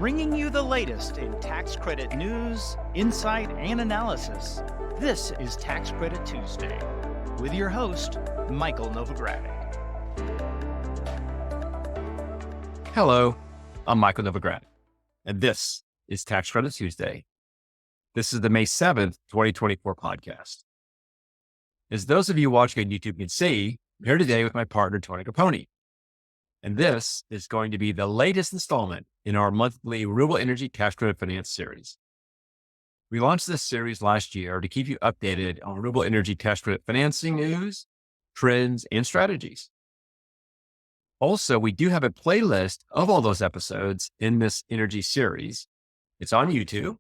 bringing you the latest in tax credit news, insight, and analysis. This is Tax Credit Tuesday with your host, Michael Novogradac. Hello, I'm Michael Novogradac, and this is Tax Credit Tuesday. This is the May 7th, 2024 podcast. As those of you watching on YouTube can see, I'm here today with my partner, Tony Grappone. And this is going to be the latest installment in our monthly Renewable Energy Tax Credit Finance series. We launched this series last year to keep you updated on renewable energy tax credit financing news, trends, and strategies. Also, we do have a playlist of all those episodes in this energy series. It's on YouTube.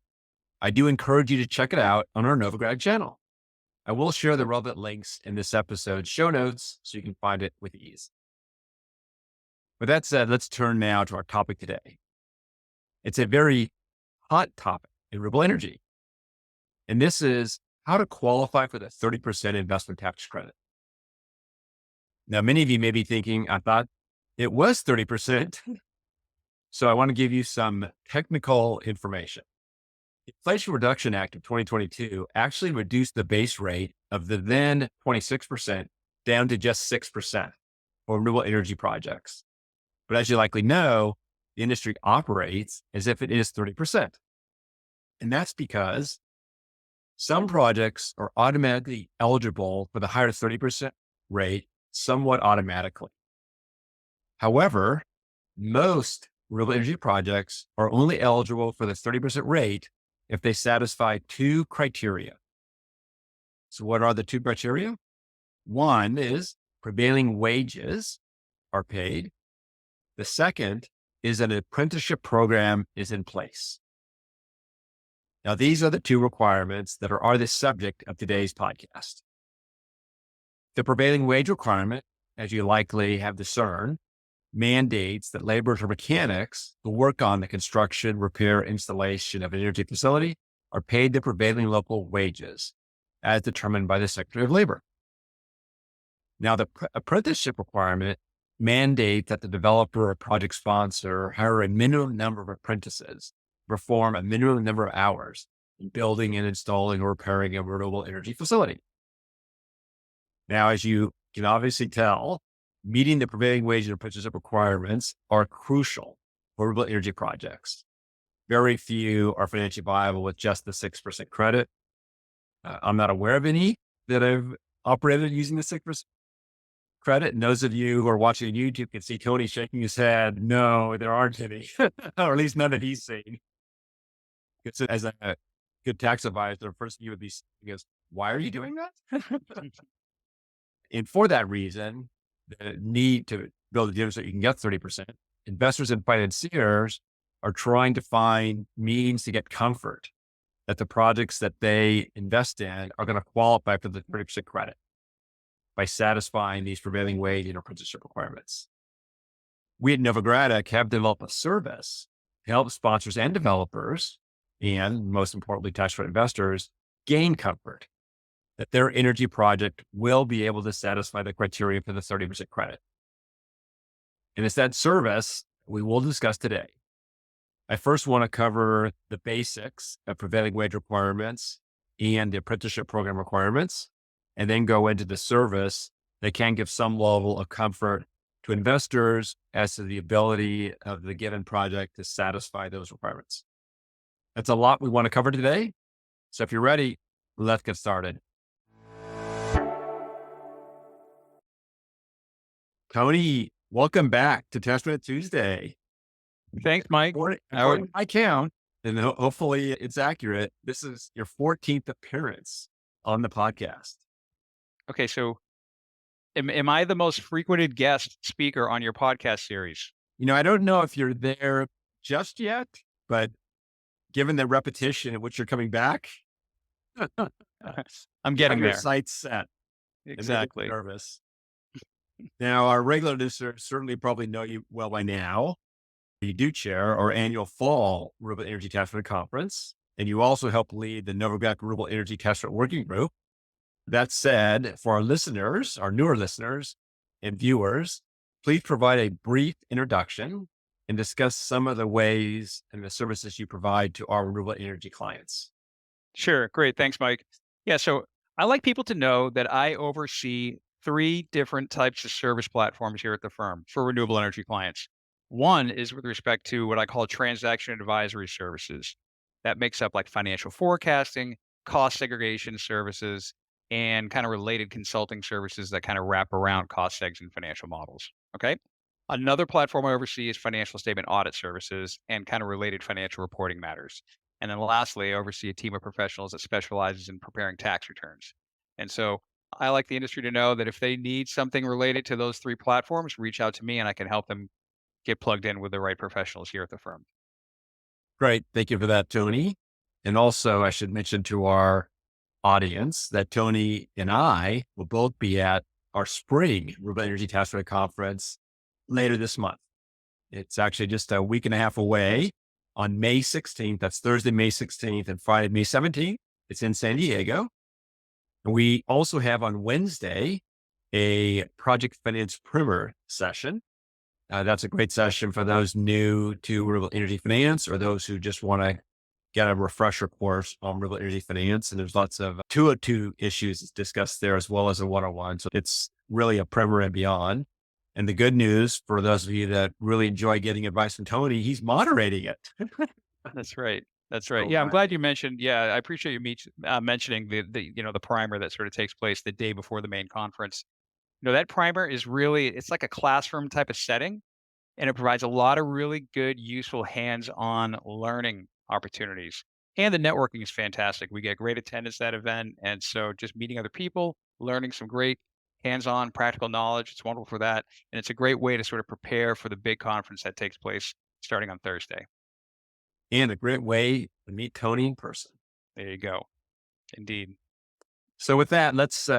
I do encourage you to check it out on our Novogradac channel. I will share the relevant links in this episode's show notes so you can find it with ease. With that said, let's turn now to our topic today. It's a very hot topic in renewable energy. And this is how to qualify for the 30% investment tax credit. Now, many of you may be thinking, I thought it was 30%. So I want to give you some technical information. The Inflation Reduction Act of 2022 actually reduced the base rate of the then 26% down to just 6% for renewable energy projects. But as you likely know, the industry operates as if it is 30%. And that's because some projects are automatically eligible for the higher 30% rate somewhat automatically. However, most renewable energy projects are only eligible for the 30% rate if they satisfy two criteria. So what are the two criteria? One is prevailing wages are paid. The second is an apprenticeship program is in place. Now, these are the two requirements that are the subject of today's podcast. The prevailing wage requirement, as you likely have discerned, mandates that laborers or mechanics who work on the construction, repair, installation of an energy facility are paid the prevailing local wages as determined by the Secretary of Labor. Now, the apprenticeship requirement mandate that the developer or project sponsor hire a minimum number of apprentices, perform a minimum number of hours in building and installing or repairing a renewable energy facility. Now, as you can obviously tell, meeting the prevailing wage and apprenticeship requirements are crucial for renewable energy projects. Very few are financially viable with just the 6% credit. I'm not aware of any that have operated using the 6% credit. And those of you who are watching on YouTube can see Tony shaking his head. No, there aren't any, or at least none that he's seen. Because as a good tax advisor, the first thing you would be saying is, why are you doing that? And for that reason, the need to build a deal so you can get 30%, investors and financiers are trying to find means to get comfort that the projects that they invest in are going to qualify for the 30% credit by satisfying these prevailing wage and apprenticeship requirements. We at Novogradac have developed a service to help sponsors and developers, and most importantly, tax credit investors, gain comfort that their energy project will be able to satisfy the criteria for the 30% credit. And it's that service we will discuss today. I first want to cover the basics of prevailing wage requirements and the apprenticeship program requirements, and then go into the service that can give some level of comfort to investors as to the ability of the given project to satisfy those requirements. That's a lot we want to cover today. So if you're ready, let's get started. Tony, welcome back to Tax Credit Tuesday. Thanks, Mike. I count, and hopefully it's accurate. This is your 14th appearance on the podcast. Okay, so am I the most frequented guest speaker on your podcast series? I don't know if you're there just yet, but given the repetition at which you're coming back, I'm getting your there. sights set. Exactly. Nervous. Now, our regular listeners certainly probably know you well by now. You do chair our annual fall Renewable Energy Tax Credit Conference, and you also help lead the Novogradac Renewable Energy Tax Credit Working Group. That said, for our listeners, our newer listeners and viewers, please provide a brief introduction and discuss some of the ways and the services you provide to our renewable energy clients. Sure. Great. Thanks, Mike. Yeah. So I like people to know that I oversee three different types of service platforms here at the firm for renewable energy clients. One is with respect to what I call transaction advisory services. That makes up like financial forecasting, cost segregation services, and kind of related consulting services that kind of wrap around cost segs and financial models. Okay. Another platform I oversee is financial statement audit services and kind of related financial reporting matters. And then lastly, I oversee a team of professionals that specializes in preparing tax returns. And so I like the industry to know that if they need something related to those three platforms, reach out to me and I can help them get plugged in with the right professionals here at the firm. Great. Thank you for that, Tony. And also, I should mention to our audience that Tony and I will both be at our spring Renewable Energy Tax Credit Conference later this month. It's actually just a week and a half away on May 16th. That's Thursday, May 16th and Friday, May 17th. It's in San Diego. And we also have on Wednesday a project finance primer session. That's a great session for those new to renewable energy finance or those who just want to get a refresher course on renewable energy finance. And there's lots of 202 issues discussed there as well as a 101. So it's really a primer and beyond. And the good news for those of you that really enjoy getting advice from Tony, he's moderating it. That's right. That's right. So, Yeah, I'm glad you mentioned. Yeah, I appreciate you mentioning the the primer that sort of takes place the day before the main conference. That primer is really it's like a classroom type of setting, and it provides a lot of really good, useful hands-on learning opportunities. And the networking is fantastic. We get great attendance at that event, and so just meeting other people, learning some great hands-on practical knowledge. It's wonderful for that, and it's a great way to sort of prepare for the big conference that takes place starting on Thursday. and a great way to meet Tony in person. There you go. Indeed. So with that, let's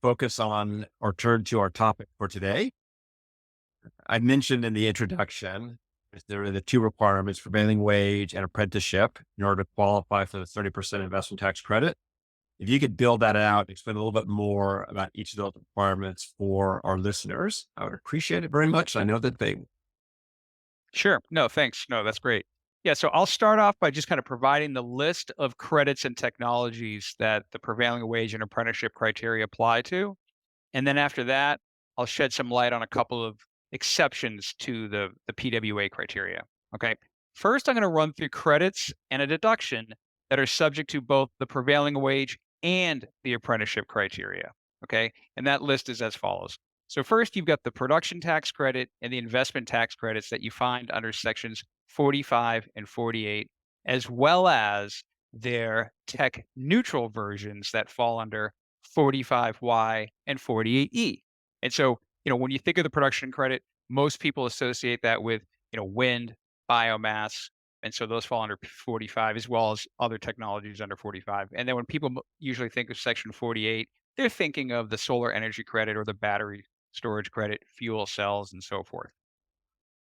focus on or turn to our topic for today. I mentioned in the introduction, there are the two requirements, prevailing wage and apprenticeship, in order to qualify for the 30% investment tax credit. If you could build that out, explain a little bit more about each of those requirements for our listeners, I would appreciate it very much. I know that they will. Sure. No, thanks. No, that's great. Yeah, so I'll start off by just kind of providing the list of credits and technologies that the prevailing wage and apprenticeship criteria apply to. And then after that, I'll shed some light on a couple of exceptions to the PWA criteria. Okay. First, I'm going to run through credits and a deduction that are subject to both the prevailing wage and the apprenticeship criteria. Okay. And that list is as follows. So, first, you've got the production tax credit and the investment tax credits that you find under sections 45 and 48, as well as their tech neutral versions that fall under 45Y and 48E. And so, when you think of the production credit, most people associate that with, wind, biomass. And so those fall under 45 as well as other technologies under 45. And then when people usually think of section 48, they're thinking of the solar energy credit or the battery storage credit, fuel cells, and so forth.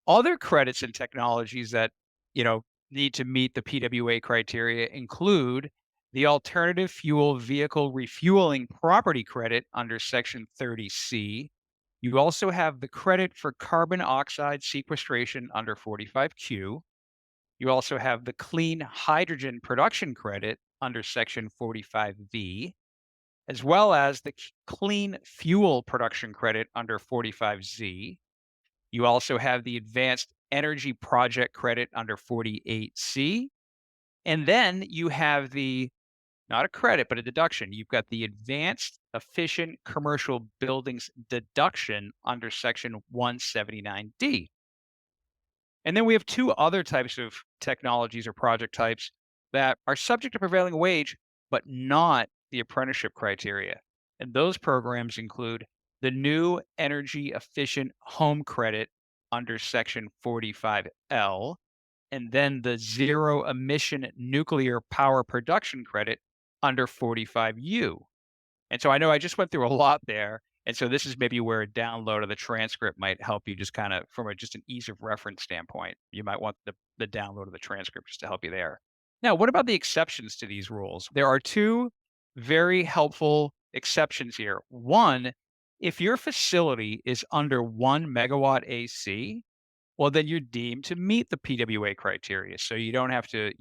Other credits and technologies that, need to meet the PWA criteria include the alternative fuel vehicle refueling property credit under section 30C. You also have the credit for carbon oxide sequestration under 45Q. You also have the clean hydrogen production credit under section 45V, as well as the clean fuel production credit under 45Z. You also have the advanced energy project credit under 48C. And then you have not a credit, but a deduction. You've got the advanced efficient commercial buildings deduction under section 179D. And then we have two other types of technologies or project types that are subject to prevailing wage, but not the apprenticeship criteria. And those programs include the new energy efficient home credit under section 45L, and then the zero emission nuclear power production credit under 45U. And so I know I just went through a lot there. And so this is maybe where a download of the transcript might help you just kind of from just an ease of reference standpoint. You might want the download of the transcript just to help you there. Now, what about the exceptions to these rules? There are two very helpful exceptions here. One, if your facility is under 1 megawatt AC, well, then you're deemed to meet the PWA criteria. So you don't have to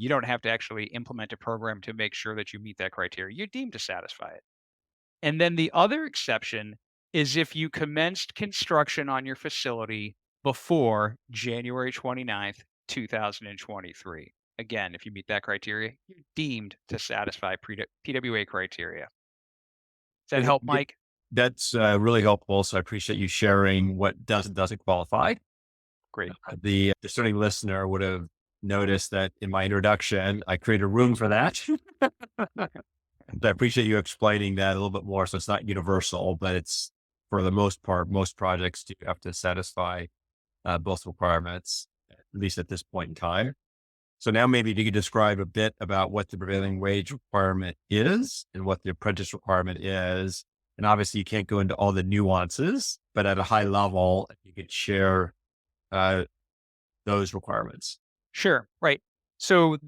actually implement a program to make sure that you meet that criteria. You're deemed to satisfy it. And then the other exception is if you commenced construction on your facility before January 29th, 2023. Again, if you meet that criteria, you're deemed to satisfy PWA criteria. Does that Uh, help, y- Mike? That's really helpful. So I appreciate you sharing what does and doesn't qualify. Great. The discerning listener would have noticed that in my introduction, I created room for that. And I appreciate you explaining that a little bit more. So it's not universal, but it's for the most part, most projects do have to satisfy both requirements, at least at this point in time. So now maybe if you could describe a bit about what the prevailing wage requirement is and what the apprentice requirement is. And obviously you can't go into all the nuances, but at a high level, you could share uh, those requirements. Sure. Right. So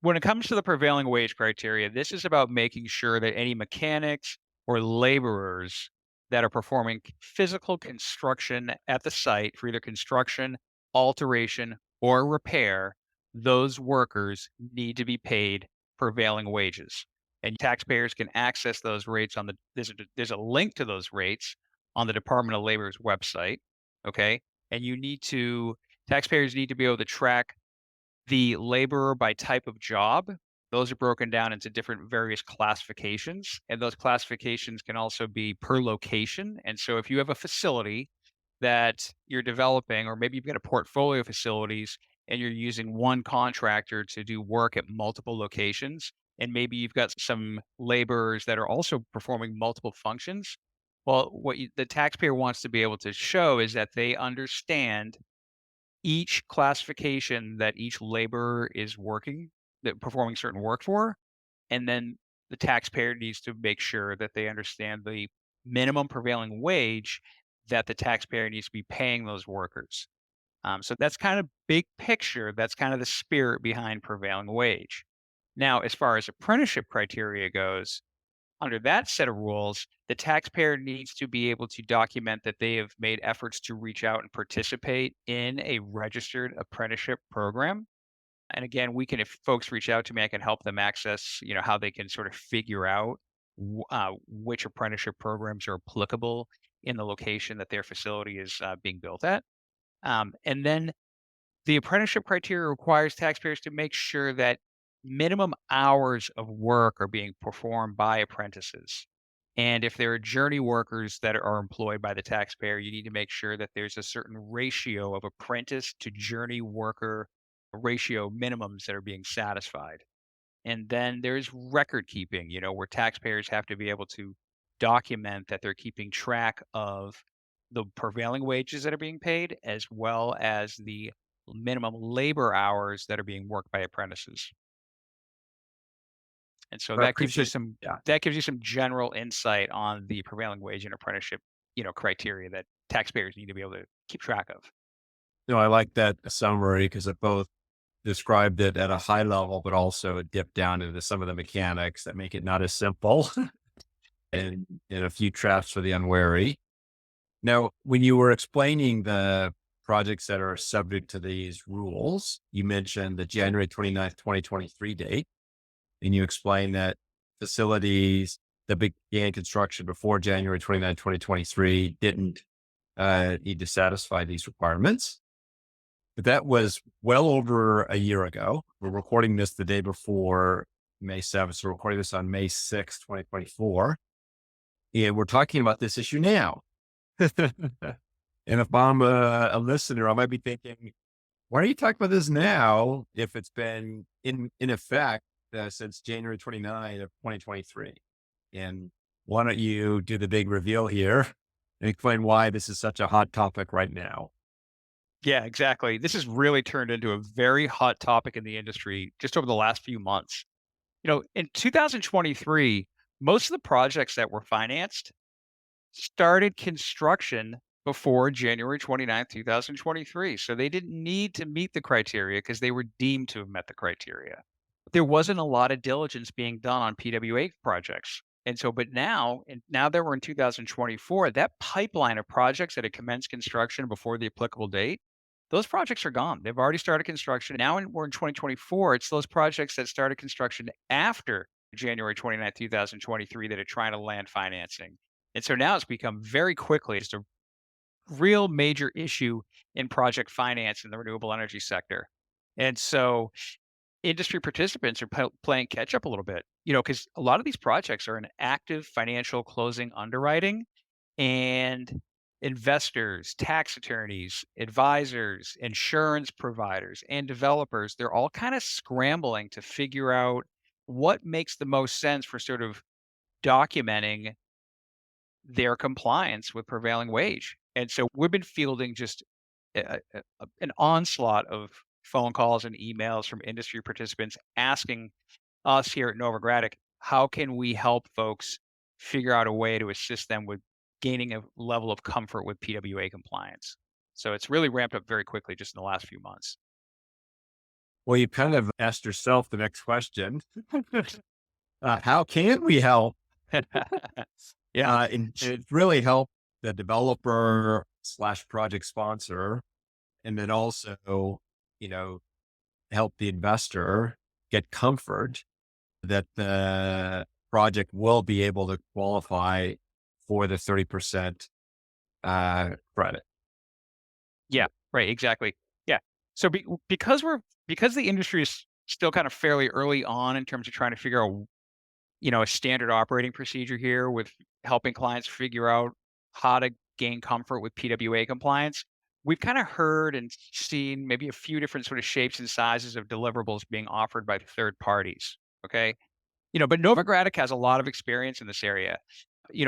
when it comes to the prevailing wage criteria, this is about making sure that any mechanics or laborers that are performing physical construction at the site for either construction, alteration, or repair, those workers need to be paid prevailing wages. And taxpayers can access those rates on there's a link to those rates on the Department of Labor's website. Okay. And taxpayers need to be able to track the laborer by type of job. Those are broken down into different various classifications, and those classifications can also be per location. And so if you have a facility that you're developing, or maybe you've got a portfolio of facilities and you're using one contractor to do work at multiple locations, and maybe you've got some laborers that are also performing multiple functions. Well, the taxpayer wants to be able to show is that they understand each classification that each laborer is performing certain work for, and then the taxpayer needs to make sure that they understand the minimum prevailing wage that the taxpayer needs to be paying those workers. So that's kind of big picture. That's kind of the spirit behind prevailing wage. Now, as far as apprenticeship criteria goes, under that set of rules, the taxpayer needs to be able to document that they have made efforts to reach out and participate in a registered apprenticeship program. And again, if folks reach out to me, I can help them access, how they can sort of figure out which apprenticeship programs are applicable in the location that their facility is being built at. And then the apprenticeship criteria requires taxpayers to make sure that minimum hours of work are being performed by apprentices. And if there are journey workers that are employed by the taxpayer, you need to make sure that there's a certain ratio of apprentice to journey worker ratio minimums that are being satisfied. And then there's record keeping, where taxpayers have to be able to document that they're keeping track of the prevailing wages that are being paid, as well as the minimum labor hours that are being worked by apprentices. And so I appreciate, yeah, that gives you some general insight on the prevailing wage and apprenticeship, criteria that taxpayers need to be able to keep track of. I like that summary because it both described it at a high level, but also it dipped down into some of the mechanics that make it not as simple and a few traps for the unwary. Now, when you were explaining the projects that are subject to these rules, you mentioned the January 29th, 2023 date, and you explained that facilities that began construction before January 29th, 2023 didn't need to satisfy these requirements. But that was well over a year ago. We're recording this the day before May 7th. So we're recording this on May 6th, 2024. And we're talking about this issue now. And if I'm a listener, I might be thinking, why are you talking about this now if it's been in effect since January 29th of 2023? And why don't you do the big reveal here and explain why this is such a hot topic right now? Yeah, exactly. This has really turned into a very hot topic in the industry just over the last few months. In 2023, most of the projects that were financed started construction before January 29th, 2023. So they didn't need to meet the criteria because they were deemed to have met the criteria. There wasn't a lot of diligence being done on PWA projects. Now that we're in 2024, that pipeline of projects that had commenced construction before the applicable date those projects are gone. They've already started construction. Now we're in 2024. It's those projects that started construction after January 29th, 2023 that are trying to land financing. And so now it's become very quickly just a real major issue in project finance in the renewable energy sector. And so industry participants are playing catch up a little bit, because a lot of these projects are in active financial closing underwriting, and investors, tax attorneys, advisors, insurance providers, and developers, they're all kind of scrambling to figure out what makes the most sense for sort of documenting their compliance with prevailing wage. And so we've been fielding just an onslaught of phone calls and emails from industry participants asking us here at Novogradac, how can we help folks figure out a way to assist them with gaining a level of comfort with PWA compliance? So it's really ramped up very quickly just in the last few months. Well, you kind of asked yourself the next question. How can we help? Yeah. And it really helped the developer slash project sponsor, and then also, help the investor get comfort that the project will be able to qualify for the 30% credit. Yeah, right, exactly. Yeah. So because the industry is still kind of fairly early on in terms of trying to figure out, a standard operating procedure here with helping clients figure out how to gain comfort with PWA compliance, we've kind of heard and seen maybe a few different sort of shapes and sizes of deliverables being offered by third parties. Okay. But Novogradac has a lot of experience in this area,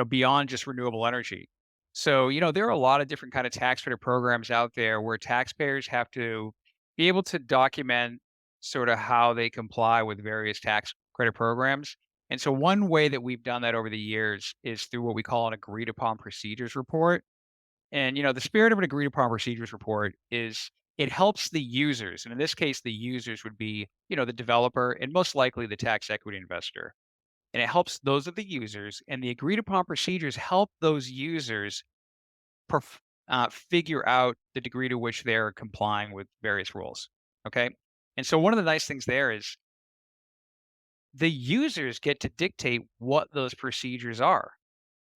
beyond just renewable energy. So, there are a lot of different kind of tax credit programs out there where taxpayers have to be able to document sort of how they comply with various tax credit programs. And so one way that we've done that over the years is through what we call an agreed upon procedures report. And, the spirit of an agreed upon procedures report is it helps the users. And in this case, the users would be, the developer and most likely the tax equity investor, and it helps those of the users, and the agreed upon procedures help those users figure out the degree to which they're complying with various rules. Okay. And so one of the nice things there is the users get to dictate what those procedures are.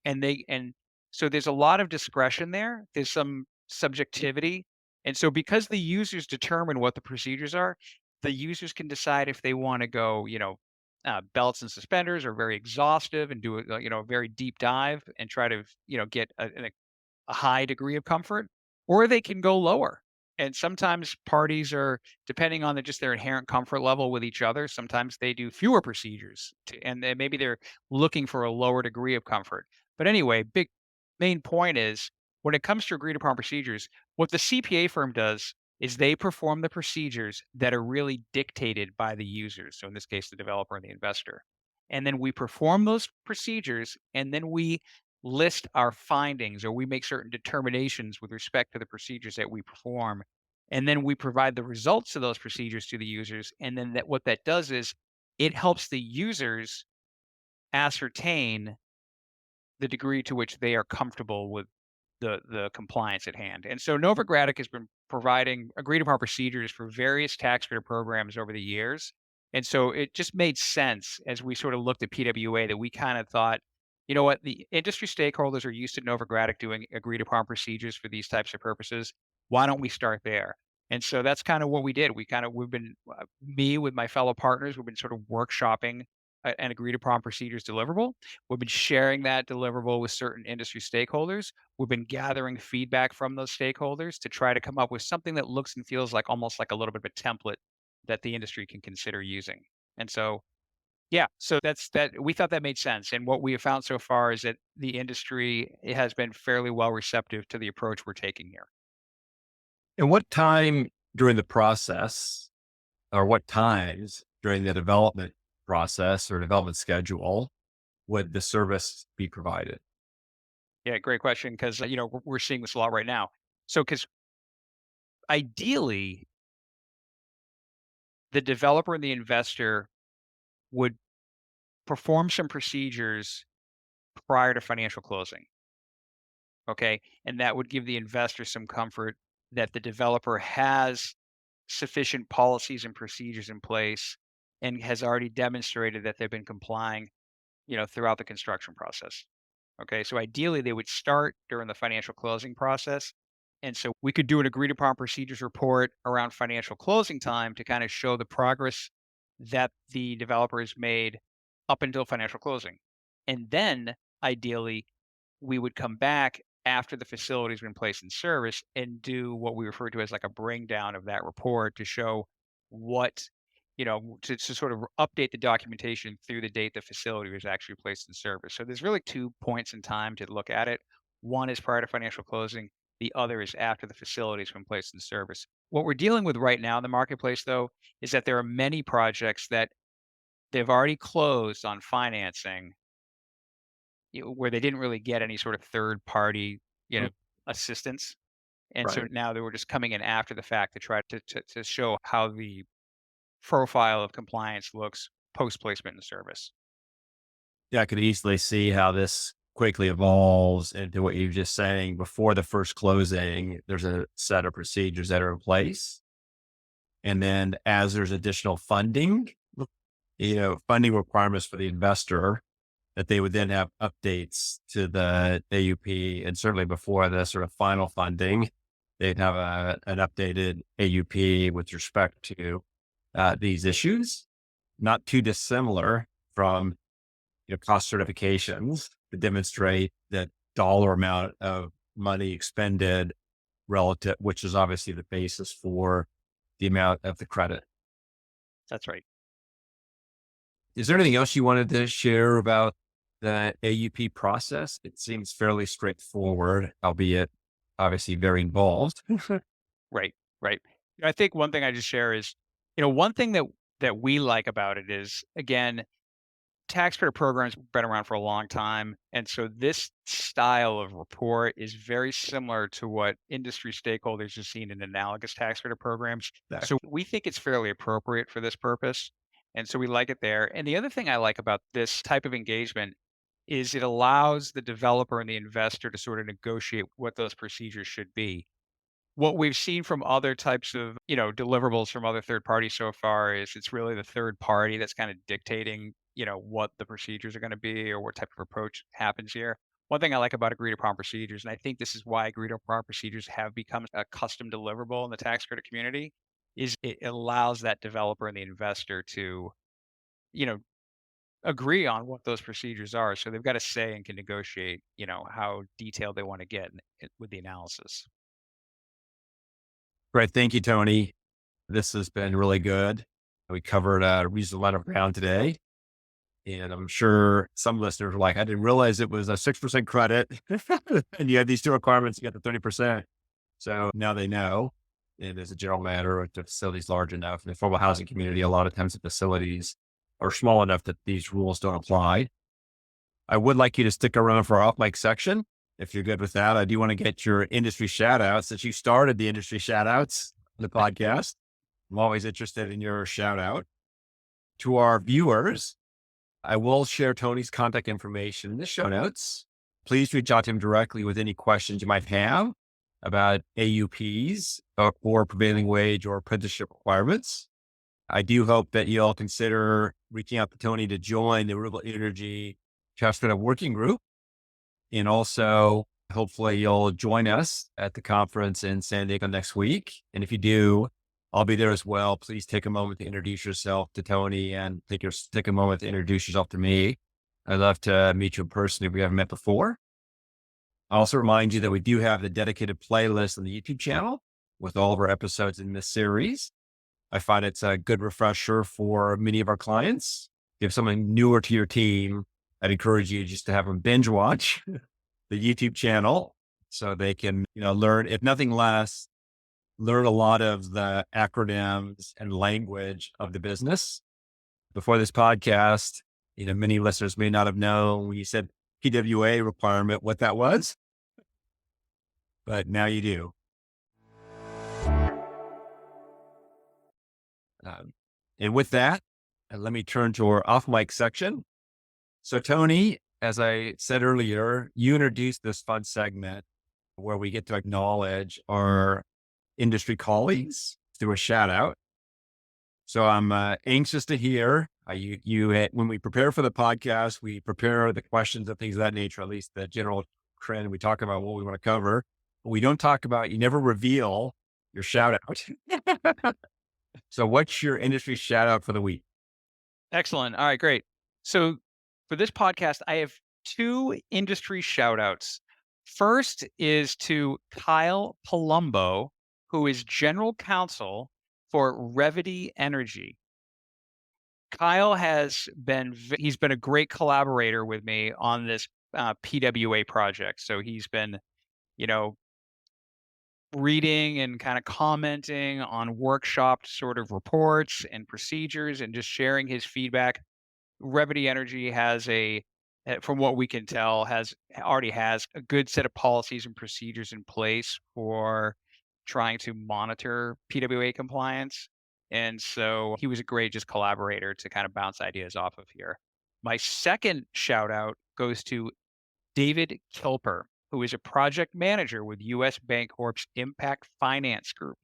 And so there's a lot of discretion there. There's some subjectivity. And so because the users determine what the procedures are, the users can decide if they want to go, belts and suspenders or very exhaustive and do a very deep dive and try to, get a high degree of comfort, or they can go lower. And sometimes parties are, depending on just their inherent comfort level with each other, sometimes they do fewer procedures and then maybe they're looking for a lower degree of comfort. But anyway, big main point is when it comes to agreed upon procedures, what the CPA firm does is they perform the procedures that are really dictated by the users. So in this case, the developer and the investor. And then we perform those procedures and then we list our findings, or we make certain determinations with respect to the procedures that we perform. And then we provide the results of those procedures to the users. And then what that does is it helps the users ascertain the degree to which they are comfortable with the compliance at hand. And so Novogradac has been providing agreed upon procedures for various tax credit programs over the years. And so it just made sense as we sort of looked at PWA that we kind of thought, you know what, the industry stakeholders are used to Novogradac doing agreed upon procedures for these types of purposes. Why don't we start there? And so that's kind of what we did. We've been, me with my fellow partners, we've been sort of workshopping an agreed upon procedures deliverable. We've been sharing that deliverable with certain industry stakeholders. We've been gathering feedback from those stakeholders to try to come up with something that looks and feels like almost like a little bit of a template that the industry can consider using. And so, yeah, so that's that. We thought that made sense. And what we have found so far is that the industry it has been fairly well receptive to the approach we're taking here. And what time during the process, or what times during the development process or development schedule would the service be provided? Yeah, great question. Because we're seeing this a lot right now. So, because ideally, the developer and the investor would perform some procedures prior to financial closing. Okay. And that would give the investor some comfort that the developer has sufficient policies and procedures in place and has already demonstrated that they've been complying, throughout the construction process. Okay, so ideally they would start during the financial closing process. And so we could do an agreed upon procedures report around financial closing time to kind of show the progress that the developer has made up until financial closing. And then ideally, we would come back after the facility's been placed in service and do what we refer to as like a bring down of that report to show what, to sort of update the documentation through the date the facility was actually placed in service. So there's really 2 points in time to look at it. One is prior to financial closing, the other is after the facility's been placed in service. What we're dealing with right now in the marketplace, though, is that there are many projects that they've already closed on financing, where they didn't really get any sort of third party, you Mm, know, assistance. And so right. now they were just coming in after the fact to try to show how the profile of compliance looks post placement in service. Yeah, I could easily see how this quickly evolves into what you were just saying. Before the first closing, there's a set of procedures that are in place. And then as there's additional funding, funding requirements for the investor, that they would then have updates to the AUP. And certainly before the sort of final funding, they'd have an updated AUP with respect to these issues, not too dissimilar from cost certifications to demonstrate that dollar amount of money expended relative, which is obviously the basis for the amount of the credit. That's right. Is there anything else you wanted to share about the AUP process? It seems fairly straightforward, albeit obviously very involved. Right. Right. I think one thing I just share is, one thing that we like about it is, again, tax credit programs have been around for a long time. And so this style of report is very similar to what industry stakeholders have seen in analogous tax credit programs. So we think it's fairly appropriate for this purpose. And so we like it there. And the other thing I like about this type of engagement is it allows the developer and the investor to sort of negotiate what those procedures should be. What we've seen from other types of, deliverables from other third parties so far is it's really the third party that's kind of dictating, what the procedures are going to be or what type of approach happens here. One thing I like about agreed upon procedures, and I think this is why agreed upon procedures have become a custom deliverable in the tax credit community, is it allows that developer and the investor to, you know, agree on what those procedures are. So they've got a say and can negotiate, how detailed they want to get with the analysis. Great. Thank you, Tony. This has been really good. We covered a reasonable amount of ground today. And I'm sure some listeners are like, I didn't realize it was a 6% credit. And you had these 2 requirements, you got the 30%. So now they know. And as a general matter, if the facility's large enough, in the affordable housing community, a lot of times the facilities are small enough that these rules don't apply. I would like you to stick around for our off mic section. If you're good with that, I do want to get your industry shout outs since you started the industry shout outs in the podcast. I'm always interested in your shout out. To our viewers, I will share Tony's contact information in the show notes. Please reach out to him directly with any questions you might have about AUPs or prevailing wage or apprenticeship requirements. I do hope that you all consider reaching out to Tony to join the Renewable Energy Chapter Working Group. And also, hopefully you'll join us at the conference in San Diego next week. And if you do, I'll be there as well. Please take a moment to introduce yourself to Tony and take a moment to introduce yourself to me. I'd love to meet you in person if we haven't met before. I'll also remind you that we do have the dedicated playlist on the YouTube channel with all of our episodes in this series. I find it's a good refresher for many of our clients. If you have someone newer to your team, I'd encourage you just to have them binge watch the YouTube channel so they can, learn, if nothing less, learn a lot of the acronyms and language of the business. Before this podcast, many listeners may not have known when you said PWA requirement, what that was, but now you do. And with that, let me turn to our off mic section. So Tony, as I said earlier, you introduced this fun segment where we get to acknowledge our industry colleagues through a shout out. So I'm anxious to hear when we prepare for the podcast, we prepare the questions and things of that nature, at least the general trend. We talk about what we want to cover, but we don't talk about, you never reveal your shout out. So what's your industry shout out for the week? Excellent. All right, great. So for this podcast, I have 2 industry shout outs. First is to Kyle Palumbo, who is general counsel for Revity Energy. Kyle he's been a great collaborator with me on this PWA project. So he's been, reading and kind of commenting on workshopped sort of reports and procedures and just sharing his feedback. Revity Energy from what we can tell, already has a good set of policies and procedures in place for trying to monitor PWA compliance. And so he was a great just collaborator to kind of bounce ideas off of here. My second shout out goes to David Kilper, who is a project manager with US Bancorp's Impact Finance Group.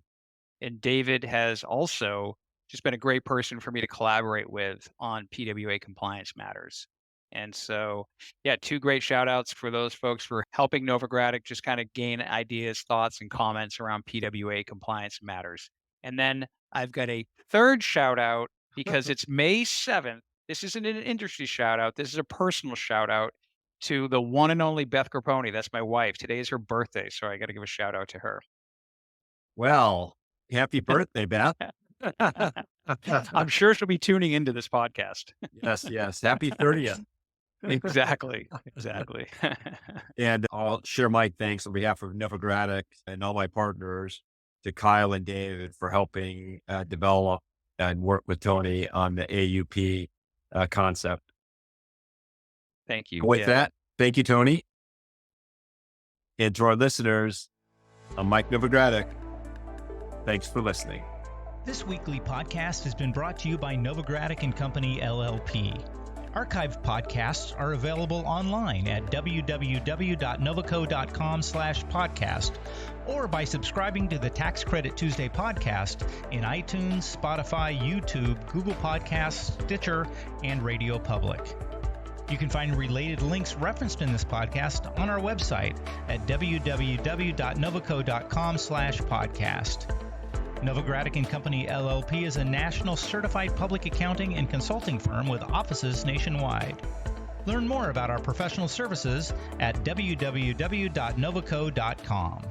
And David has also just been a great person for me to collaborate with on PWA compliance matters. And so, 2 great shout outs for those folks for helping Novogradac just kind of gain ideas, thoughts, and comments around PWA compliance matters. And then I've got a third shout out because it's May 7th. This isn't an industry shout out. This is a personal shout out to the one and only Beth Grappone. That's my wife. Today is her birthday, so I got to give a shout out to her. Well, happy birthday, Beth. I'm sure she'll be tuning into this podcast. Yes. Happy 30th. Exactly. And I'll share my thanks on behalf of Novogradac and all my partners to Kyle and David for helping develop and work with Tony on the AUP concept. Thank you. With that, thank you, Tony. And to our listeners, I'm Mike Novogradac. Thanks for listening. This weekly podcast has been brought to you by Novogradac and Company, LLP. Archived podcasts are available online at www.novoco.com/podcast or by subscribing to the Tax Credit Tuesday podcast in iTunes, Spotify, YouTube, Google Podcasts, Stitcher, and Radio Public. You can find related links referenced in this podcast on our website at www.novoco.com/podcast. Novogradac and Company, LLP is a national certified public accounting and consulting firm with offices nationwide. Learn more about our professional services at www.novoco.com.